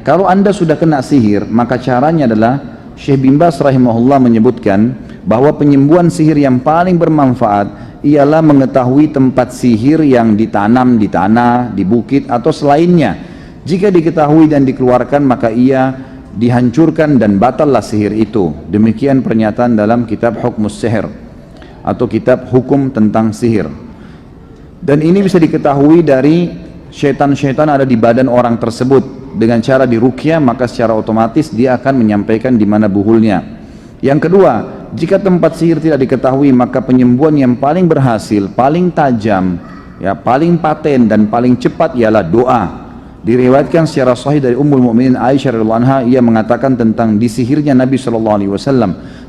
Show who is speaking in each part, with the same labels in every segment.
Speaker 1: Kalau anda sudah kena sihir, maka caranya adalah Syekh bin Baz rahimahullah menyebutkan bahwa penyembuhan sihir yang paling bermanfaat ialah mengetahui tempat sihir yang ditanam di tanah, di bukit atau selainnya. Jika diketahui dan dikeluarkan, maka ia dihancurkan dan batallah sihir itu. Demikian pernyataan dalam kitab Hukmus Sihir atau kitab hukum tentang sihir. Dan ini bisa diketahui dari syaitan-syaitan ada di badan orang tersebut. Dengan cara diruqyah, maka secara otomatis dia akan menyampaikan di mana buhulnya. Yang kedua, jika tempat sihir tidak diketahui, maka penyembuhan yang paling berhasil, paling tajam, ya, paling paten dan paling cepat ialah doa. Diriwayatkan secara sahih dari Ummul Mukminin Aisyah radhiyallahu anha, ia mengatakan tentang disihirnya Nabi SAW.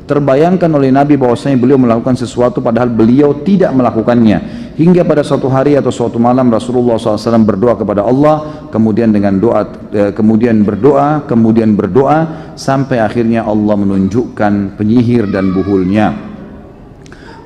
Speaker 1: Terbayangkan oleh Nabi bahwasanya beliau melakukan sesuatu padahal beliau tidak melakukannya. Hingga pada suatu hari atau suatu malam Rasulullah SAW berdoa kepada Allah, kemudian dengan doa, kemudian berdoa sampai akhirnya Allah menunjukkan penyihir dan buhulnya.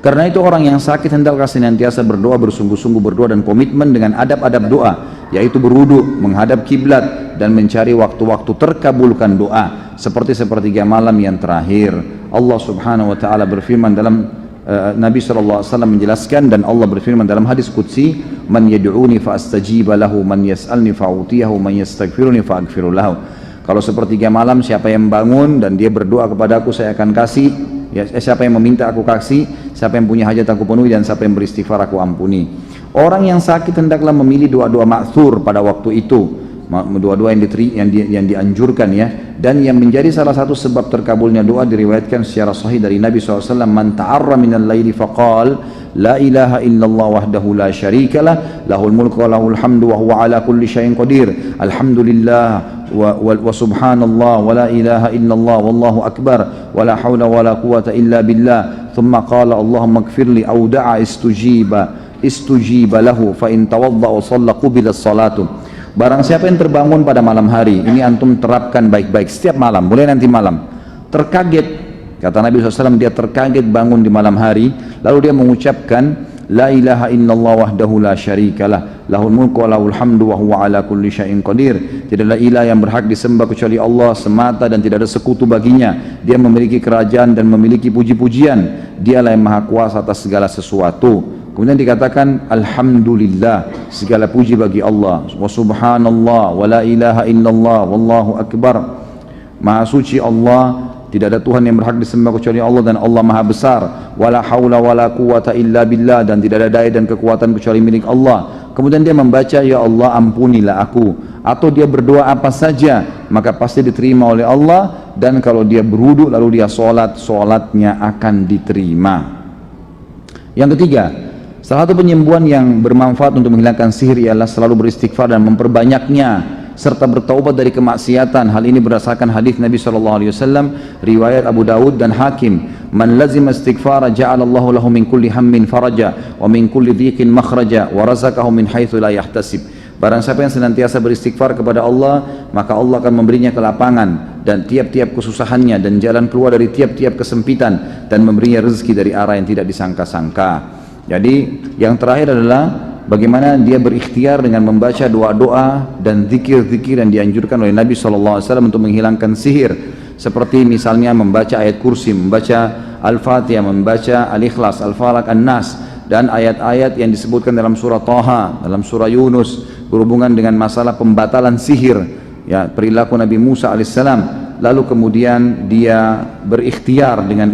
Speaker 1: Karena itu orang yang sakit hendaklah senantiasa berdoa, bersungguh-sungguh berdoa dan komitmen dengan adab-adab doa, yaitu berwudu, menghadap kiblat dan mencari waktu-waktu terkabulkan doa seperti sepertiga malam yang terakhir. Allah Subhanahu wa taala berfirman dalam Nabi SAW menjelaskan, dan Allah berfirman dalam hadis qudsi, man yad'uni fa astajiba lahu, man yas'alni fa utiyahu, man yastaghfiruni fa aghfiru lahu. Kalau sepertiga malam siapa yang bangun dan dia berdoa kepada aku, saya akan kasih. Ya, siapa yang meminta aku kasih, siapa yang punya hajat aku penuhi, dan siapa yang beristighfar aku ampuni. Orang yang sakit hendaklah memilih doa-doa ma'thur pada waktu itu, doa-doa yang dianjurkan, ya, dan yang menjadi salah satu sebab terkabulnya doa diriwayatkan secara sahih dari Nabi SAW, man ta'arra minal laili faqal la ilaha illallah wahdahu la syarikalah lahul mulku wa lahul hamdu wa huwa ala kulli syai'in qadir, alhamdulillah wa subhanallah wa la ilaha illallah wallahu akbar wa la hawla wa la quwata illa billah, thumma qala allahumma ighfirli aw da'a istujiba lahu fa in tawadda wa shalla qubila salatu. Barang siapa yang terbangun pada malam hari, ini antum terapkan baik-baik setiap malam, mulai nanti malam, terkaget, kata Nabi SAW, dia terkaget bangun di malam hari, lalu dia mengucapkan la ilaha illallah wahdahu la syarikalah lahul mulku wa lahul hamdu wa huwa ala kulli syai'in qadir. Tidaklah ilah yang berhak disembah kecuali Allah semata dan tidak ada sekutu baginya. Dia memiliki kerajaan dan memiliki puji-pujian. Dialah yang maha kuasa atas segala sesuatu. Kemudian dikatakan alhamdulillah, segala puji bagi Allah, wa subhanallah wa la ilaha illallah wallahu akbar, maha suci Allah, tidak ada Tuhan yang berhak disembah kecuali Allah dan Allah maha besar, wala haula wala quwata illa billah, dan tidak ada daya dan kekuatan kecuali milik Allah. Kemudian dia membaca ya Allah ampunilah aku, atau dia berdoa apa saja maka pasti diterima oleh Allah, dan kalau dia berwudu lalu dia sholat, sholatnya akan diterima. Yang ketiga, salah satu penyembuhan yang bermanfaat untuk menghilangkan sihir ialah selalu beristighfar dan memperbanyaknya, serta bertaubat dari kemaksiatan. Hal ini berdasarkan hadis Nabi SAW, riwayat Abu Dawud dan Hakim, man lazima istighfara ja'alallahu lahu min kulli hammin faraja wa min kulli dhiqin makhraja wa razaqahu min haitsu la yahtasib. Barang siapa yang senantiasa beristighfar kepada Allah, maka Allah akan memberinya kelapangan dan tiap-tiap kesusahannya dan jalan keluar dari tiap-tiap kesempitan, dan memberinya rezeki dari arah yang tidak disangka-sangka. Jadi yang terakhir adalah bagaimana dia berikhtiar dengan membaca doa-doa dan zikir-zikir yang dianjurkan oleh Nabi SAW untuk menghilangkan sihir, seperti misalnya membaca ayat kursi, membaca Al-Fatihah, membaca Al-Ikhlas, Al-Falaq, An-Nas, dan ayat-ayat yang disebutkan dalam surah Taha, dalam surah Yunus berhubungan dengan masalah pembatalan sihir, ya, perilaku Nabi Musa alaihissalam. Lalu kemudian dia berikhtiar dengan